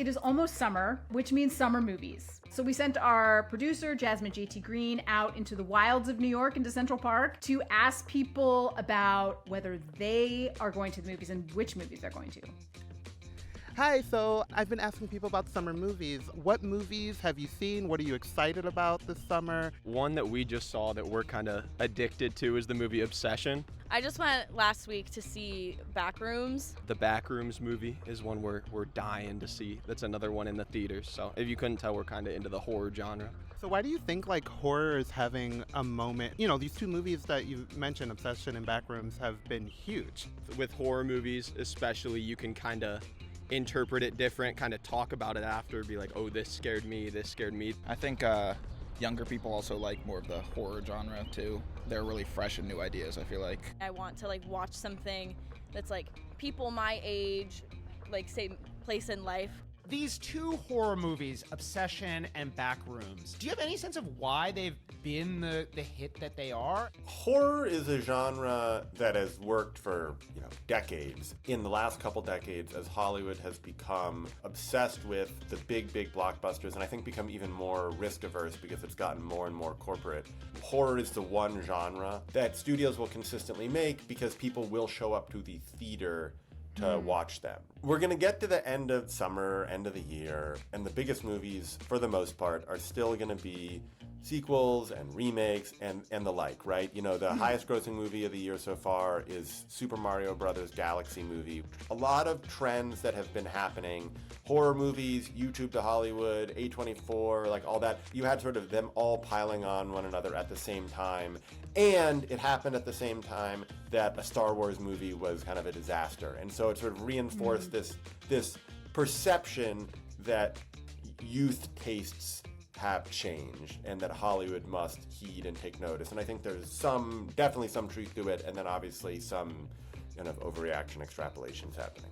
it is almost summer, which means summer movies. So we sent our producer, Jasmine JT Green, out into the wilds of New York, into Central Park, to ask people about whether they are going to the movies and which movies they're going to. Hi, so I've been asking people about summer movies. What movies have you seen? What are you excited about this summer? One that we just saw that we're kind of addicted to is the movie Obsession. I just went last week to see Backrooms. The Backrooms movie is one we're dying to see. That's another one in the theaters. So if you couldn't tell, we're kind of into the horror genre. So why do you think horror is having a moment? You know, these two movies that you mentioned, Obsession and Backrooms, have been huge. With horror movies especially, you can kind of interpret it different, kind of talk about it after, be like, oh, this scared me. I think younger people also like more of the horror genre too. They're really fresh and new ideas, I feel like. I want to watch something that's people my age, same place in life. These two horror movies, Obsession and Backrooms, do you have any sense of why they've been the hit that they are? Horror is a genre that has worked for, decades. In the last couple decades, as Hollywood has become obsessed with the big blockbusters, and I think become even more risk averse because it's gotten more and more corporate, horror is the one genre that studios will consistently make because people will show up to the theater to watch them. We're going to get to the end of summer, end of the year, and the biggest movies, for the most part, are still going to be sequels and remakes and the like, right? The highest grossing movie of the year so far is Super Mario Brothers Galaxy movie. A lot of trends that have been happening, horror movies, YouTube to Hollywood, A24, all that, you had sort of them all piling on one another at the same time. And it happened at the same time that a Star Wars movie was kind of a disaster. And so it sort of reinforced this perception that youth tastes have changed and that Hollywood must heed and take notice. And I think there's definitely some truth to it, and then obviously some kind of overreaction extrapolations happening.